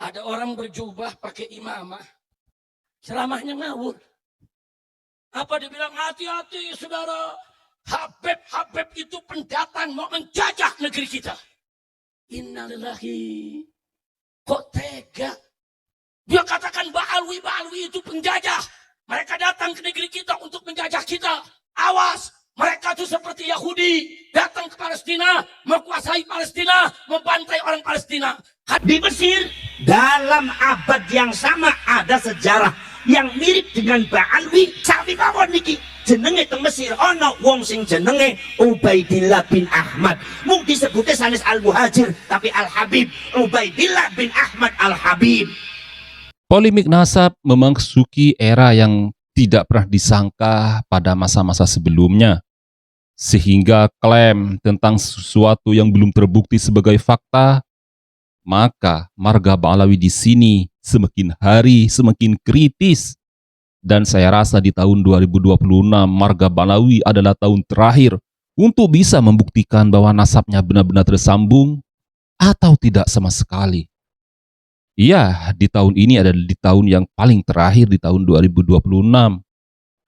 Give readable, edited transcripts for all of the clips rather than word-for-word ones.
Ada orang berjubah pakai imamah, ceramahnya ngawur. Apa dibilang? Hati-hati saudara, Habib itu pendatang mau menjajah negeri kita. Innalillahi. Kok tega? Dia katakan Ba'alwi itu penjajah. Mereka datang ke negeri kita untuk menjajah kita. Awas, mereka itu seperti Yahudi. Datang ke Palestina, menguasai Palestina, membantai orang Palestina. Di Mesir, dalam abad yang sama ada sejarah yang mirip dengan Ba'alwi. Sapi mawon niki jenenge teng Mesir ana wong sing jenenge Ubaidillah bin Ahmad. Mung disebutnya sanes Al-Muhajir tapi Al-Habib. Ubaidillah bin Ahmad Al-Habib. Polemik nasab memasuki era yang tidak pernah disangka pada masa-masa sebelumnya, sehingga klaim tentang sesuatu yang belum terbukti sebagai fakta, maka marga Ba'alawi di sini semakin hari semakin kritis. Dan saya rasa di tahun 2026 marga Ba'alawi adalah tahun terakhir untuk bisa membuktikan bahwa nasabnya benar-benar tersambung atau tidak sama sekali. Iya, di tahun ini adalah di tahun yang paling terakhir di tahun 2026.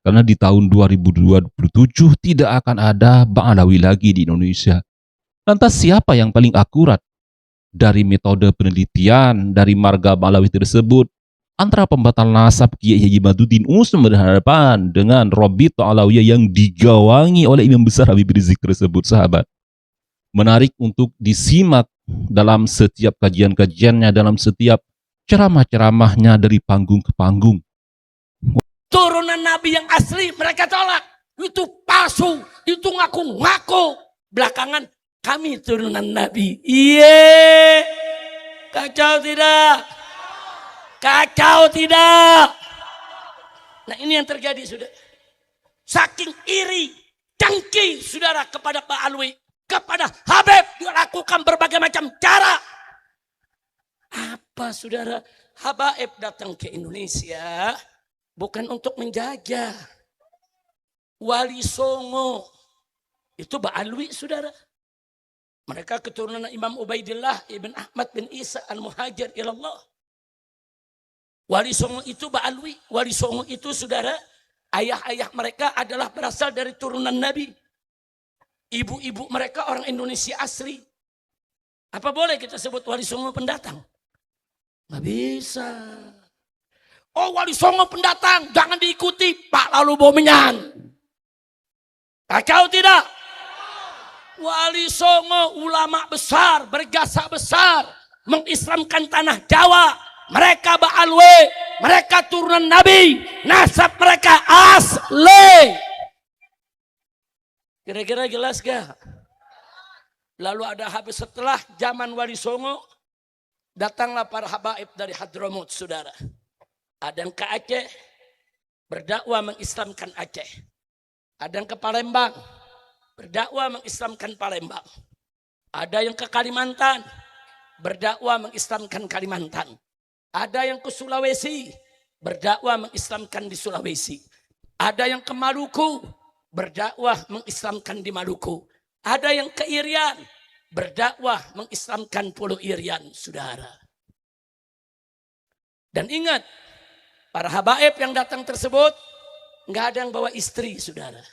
Karena di tahun 2027 tidak akan ada Ba'alawi lagi di Indonesia. Lantas siapa yang paling akurat dari metode penelitian dari marga Ba'alawi tersebut? Antara pembatal nasab Kiai Haji Madudin Usman berhadapan dengan Robito Alawiyah yang digawangi oleh Imam Besar Habib Rizik tersebut, sahabat. Menarik untuk disimak dalam setiap kajian-kajiannya, dalam setiap ceramah-ceramahnya dari panggung ke panggung. Turunan Nabi yang asli mereka tolak. Itu palsu, itu ngaku-ngaku. Belakangan kami turunan Nabi. Iya, kacau tidak? Kacau tidak? Nah ini yang terjadi sudah. Saking iri, dengki saudara kepada Ba'alwi, kepada Habib dilakukan berbagai macam cara. Apa saudara? Habaib datang ke Indonesia bukan untuk menjajah. Wali Songo itu Ba'alwi saudara. Mereka keturunan Imam Ubaidillah ibn Ahmad bin Isa al-Muhajir ilallah. Wali Songo itu Ba'alwi. Wali Songo itu saudara, ayah-ayah mereka adalah berasal dari turunan Nabi. Ibu-ibu mereka orang Indonesia asli. Apa boleh kita sebut Wali Songo pendatang? Nggak bisa. Oh, Wali Songo pendatang, jangan diikuti Pak Lalu Bomenyan. Kacau tidak? Wali Songo ulama besar, berjasa besar, mengislamkan tanah Jawa. Mereka Ba'alwi, mereka turunan Nabi, nasab mereka asli. Kira-kira jelas gak? Lalu ada habis setelah zaman Wali Songo, datanglah para habaib dari Hadramut, saudara. Ada yang ke Aceh, berdakwah mengislamkan Aceh. Ada yang ke Palembang, berdakwah mengislamkan Palembang. Ada yang ke Kalimantan, berdakwah mengislamkan Kalimantan. Ada yang ke Sulawesi, berdakwah mengislamkan di Sulawesi. Ada yang ke Maluku, berdakwah mengislamkan di Maluku. Ada yang ke Irian, berdakwah mengislamkan Pulau Irian, saudara. Dan ingat, para habaib yang datang tersebut, nggak ada yang bawa istri, saudara.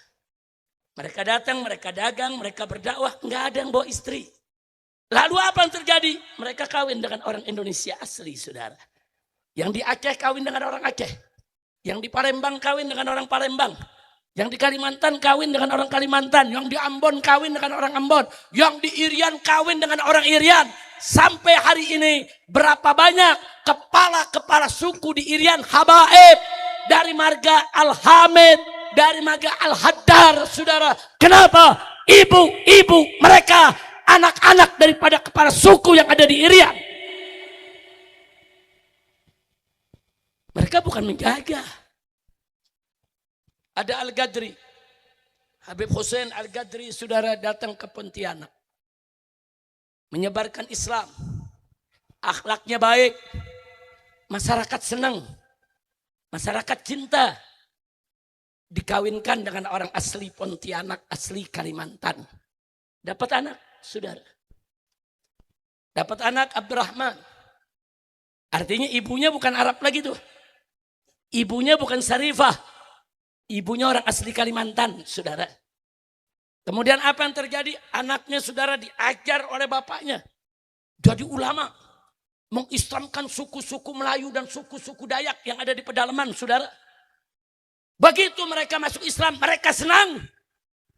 Mereka datang, mereka dagang, mereka berdakwah, nggak ada yang bawa istri. Lalu apa yang terjadi? Mereka kawin dengan orang Indonesia asli, saudara. Yang di Aceh kawin dengan orang Aceh. Yang di Palembang kawin dengan orang Palembang. Yang di Kalimantan kawin dengan orang Kalimantan. Yang di Ambon kawin dengan orang Ambon. Yang di Irian kawin dengan orang Irian. Sampai hari ini berapa banyak kepala-kepala suku di Irian habaib. Dari marga Al-Hamid. Dari marga Al-Haddar, saudara. Kenapa? Ibu-ibu mereka, anak-anak daripada kepala suku yang ada di Irian. Mereka bukan menjaga. Ada Al-Gadri. Habib Hussein Al-Gadri, saudara, datang ke Pontianak. Menyebarkan Islam. Akhlaknya baik. Masyarakat senang. Masyarakat cinta. Dikawinkan dengan orang asli Pontianak, asli Kalimantan. Dapat anak, saudara. Dapat anak Abdurrahman. Artinya ibunya bukan Arab lagi tuh. Ibunya bukan Syarifah. Ibunya orang asli Kalimantan, saudara. Kemudian apa yang terjadi? Anaknya, saudara, diajar oleh bapaknya. Jadi ulama. Mengislamkan suku-suku Melayu dan suku-suku Dayak yang ada di pedalaman, saudara. Begitu mereka masuk Islam, mereka senang.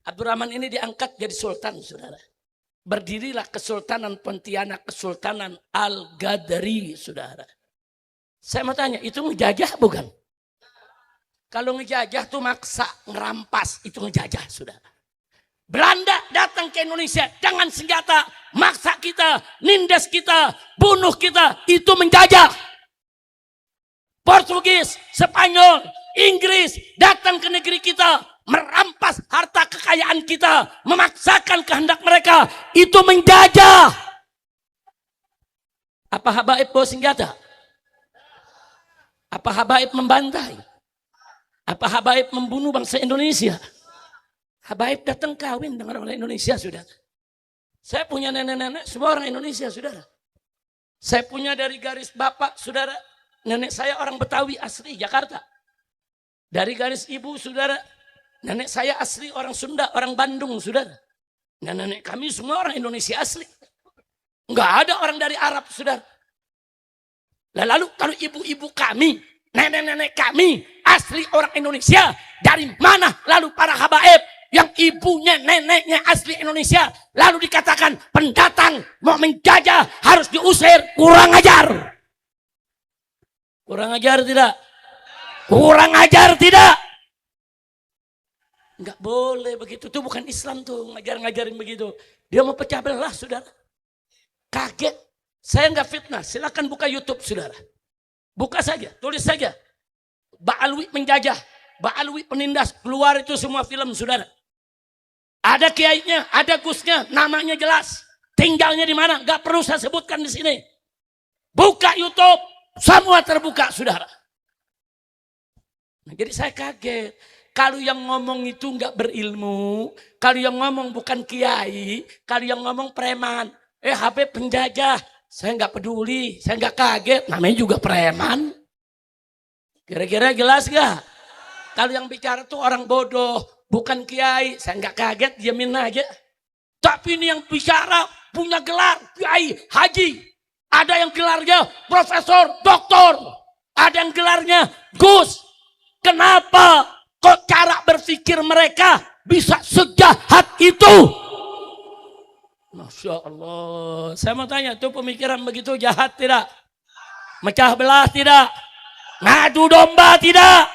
Abdurrahman ini diangkat jadi sultan, saudara. Berdirilah Kesultanan Pontianak, Kesultanan Al-Gadari, saudara. Saya mau tanya, itu ngejajah bukan? Kalau ngejajah tuh maksa, ngerampas, itu ngejajah, saudara. Belanda datang ke Indonesia dengan senjata, maksa kita, nindas kita, bunuh kita, itu menjajah. Portugis, Spanyol, Inggris datang ke negeri kita, merampas harta kekayaan kita, memaksakan kehendak mereka, itu menjajah. Apa habaib bawa senjata? Apa habaib membantai? Apa habaib membunuh bangsa Indonesia? Habaib datang kawin dengan orang Indonesia, saudara. Saya punya nenek-nenek, semua orang Indonesia, saudara. Saya punya dari garis bapak, saudara. Nenek saya orang Betawi asli Jakarta. Dari garis ibu, saudara. Nenek saya asli orang Sunda, orang Bandung, saudara. Nenek kami semua orang Indonesia asli. Enggak ada orang dari Arab, saudara. Lalu kalau ibu-ibu kami, nenek-nenek kami asli orang Indonesia, dari mana lalu para habaib yang ibunya, neneknya asli Indonesia, lalu dikatakan pendatang mau menjajah harus diusir? Kurang ajar. Kurang ajar tidak? Kurang ajar tidak? Enggak boleh begitu. Itu bukan Islam tuh, ngajar-ngajarin begitu. Dia mau pecah belah, saudara. Kaget. Saya enggak fitnah. Silakan buka YouTube, saudara. Buka saja, tulis saja. Ba'alwi menjajah, Ba'alwi penindas, keluar itu semua film, saudara. Ada kiainya, ada gusnya, namanya jelas. Tinggalnya di mana? Gak perlu saya sebutkan di sini. Buka YouTube, semua terbuka, saudara. Nah, jadi saya kaget. Kalau yang ngomong itu gak berilmu, kalau yang ngomong bukan kiai, kalau yang ngomong preman, Habib penjajah, saya gak peduli, saya gak kaget, namanya juga preman. Kira-kira jelas gak? Kalau yang bicara tuh orang bodoh, bukan kiai, saya nggak kaget, diamin aja. Tapi ini yang bicara punya gelar kiai, haji. Ada yang gelarnya profesor, doktor. Ada yang gelarnya gus. Kenapa kok cara berpikir mereka bisa sejahat itu? Masya Allah. Saya mau tanya, tuh pemikiran begitu jahat tidak? Mecah belah tidak? Ngadu domba tidak?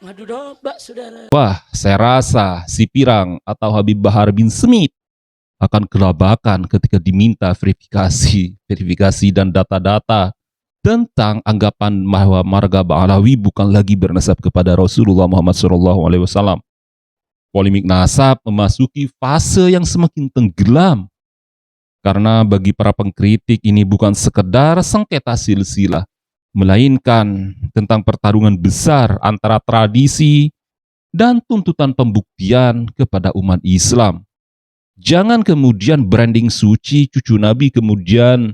Ngadu domba, saudara. Wah, saya rasa si Pirang atau Habib Bahar bin Smith akan kelabakan ketika diminta verifikasi dan data-data tentang anggapan bahwa marga Ba'alawi bukan lagi bernasab kepada Rasulullah Muhammad SAW. Polemik nasab memasuki fase yang semakin tenggelam. Karena bagi para pengkritik ini bukan sekedar sengketa silsilah, melainkan tentang pertarungan besar antara tradisi dan tuntutan pembuktian kepada umat Islam. Jangan kemudian branding suci cucu Nabi kemudian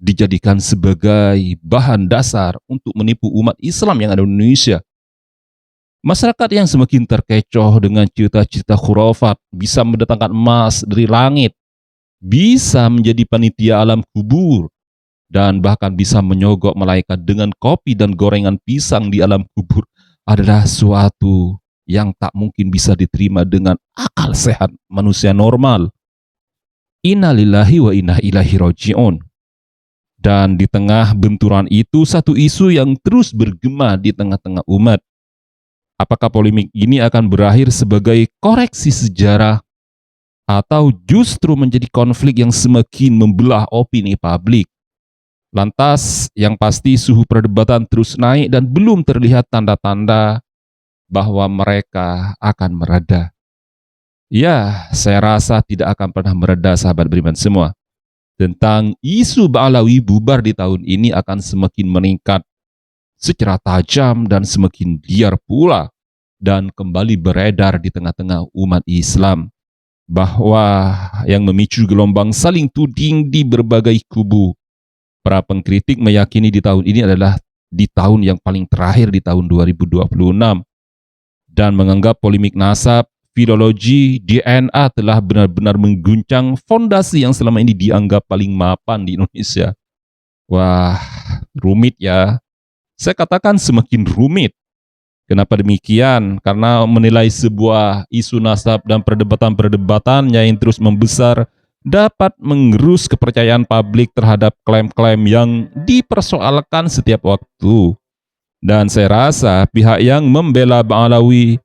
dijadikan sebagai bahan dasar untuk menipu umat Islam yang ada di Indonesia. Masyarakat yang semakin terkecoh dengan cita-cita khurafat, bisa mendatangkan emas dari langit, bisa menjadi panitia alam kubur, dan bahkan bisa menyogok malaikat dengan kopi dan gorengan pisang di alam kubur adalah suatu yang tak mungkin bisa diterima dengan akal sehat manusia normal. Inna lillahi wa inna ilaihi raji'un. Dan di tengah benturan itu, satu isu yang terus bergema di tengah-tengah umat. Apakah polemik ini akan berakhir sebagai koreksi sejarah atau justru menjadi konflik yang semakin membelah opini publik? Lantas, yang pasti suhu perdebatan terus naik dan belum terlihat tanda-tanda bahwa mereka akan mereda. Ya, saya rasa tidak akan pernah mereda, sahabat beriman semua. Tentang isu Ba'alawi bubar di tahun ini akan semakin meningkat secara tajam dan semakin liar pula, dan kembali beredar di tengah-tengah umat Islam, bahwa yang memicu gelombang saling tuding di berbagai kubu Para pengkritik meyakini di tahun ini adalah di tahun yang paling terakhir di tahun 2026 dan menganggap polemik nasab, filologi, DNA telah benar-benar mengguncang fondasi yang selama ini dianggap paling mapan di Indonesia. Wah, rumit ya. Saya katakan semakin rumit. Kenapa demikian? Karena menilai sebuah isu nasab dan perdebatan-perdebatan yang terus membesar dapat mengerus kepercayaan publik terhadap klaim-klaim yang dipersoalkan setiap waktu. Dan saya rasa pihak yang membela Ba'alawi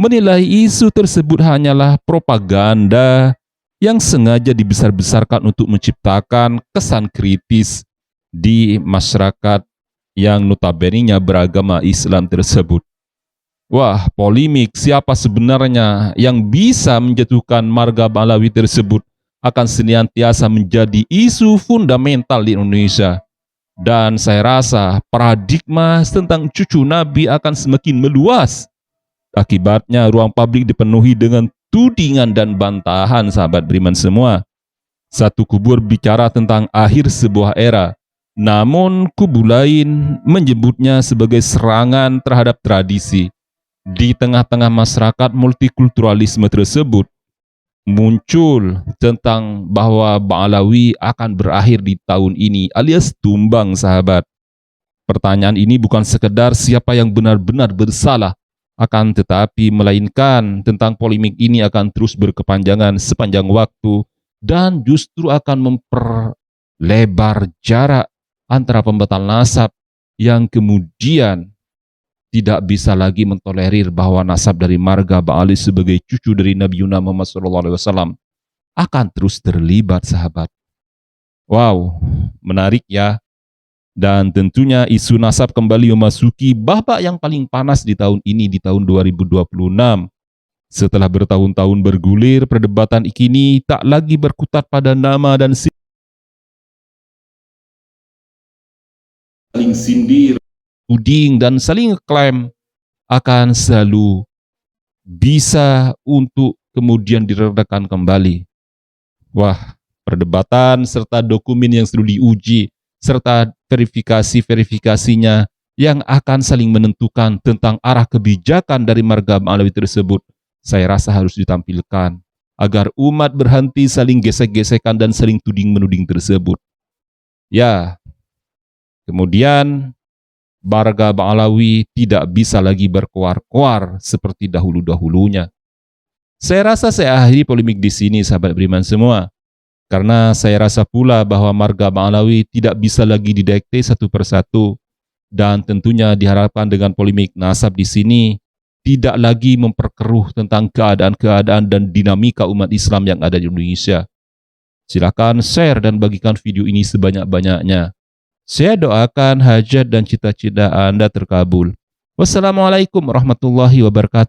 menilai isu tersebut hanyalah propaganda yang sengaja dibesar-besarkan untuk menciptakan kesan kritis di masyarakat yang notabene-nya beragama Islam tersebut. Wah, polemik siapa sebenarnya yang bisa menjatuhkan marga Ba'alawi tersebut akan senantiasa menjadi isu fundamental di Indonesia. Dan saya rasa paradigma tentang cucu Nabi akan semakin meluas. Akibatnya ruang publik dipenuhi dengan tudingan dan bantahan, sahabat beriman semua. Satu kubu bicara tentang akhir sebuah era, namun kubu lain menyebutnya sebagai serangan terhadap tradisi. Di tengah-tengah masyarakat multikulturalisme tersebut, muncul tentang bahwa Ba'alawi akan berakhir di tahun ini alias tumbang, sahabat. Pertanyaan ini bukan sekedar siapa yang benar-benar bersalah, akan tetapi melainkan tentang polemik ini akan terus berkepanjangan sepanjang waktu dan justru akan memperlebar jarak antara pembatal nasab yang kemudian tidak bisa lagi mentolerir bahwa nasab dari marga Ba'alawi sebagai cucu dari Nabi Muhammad SAW akan terus terlibat, sahabat. Wow, menarik ya. Dan tentunya isu nasab kembali memasuki babak yang paling panas di tahun ini, di tahun 2026. Setelah bertahun-tahun bergulir, perdebatan kini tak lagi berkutat pada nama dan saling sindir, tuding, dan saling klaim akan selalu bisa untuk kemudian diredakan kembali. Wah, perdebatan serta dokumen yang selalu diuji serta verifikasinya yang akan saling menentukan tentang arah kebijakan dari marga Ba'alawi tersebut, saya rasa harus ditampilkan agar umat berhenti saling gesek-gesekan dan saling tuding-menuding tersebut. Ya, kemudian marga Ba'alawi tidak bisa lagi berkoar-koar seperti dahulu-dahulunya. Saya rasa saya akhiri polemik di sini, sahabat beriman semua. Karena saya rasa pula bahwa marga Ba'alawi tidak bisa lagi didikte satu persatu. Dan tentunya diharapkan dengan polemik nasab di sini tidak lagi memperkeruh tentang keadaan-keadaan dan dinamika umat Islam yang ada di Indonesia. Silakan share dan bagikan video ini sebanyak-banyaknya. Saya doakan hajat dan cita-cita Anda terkabul. Wassalamualaikum warahmatullahi wabarakatuh.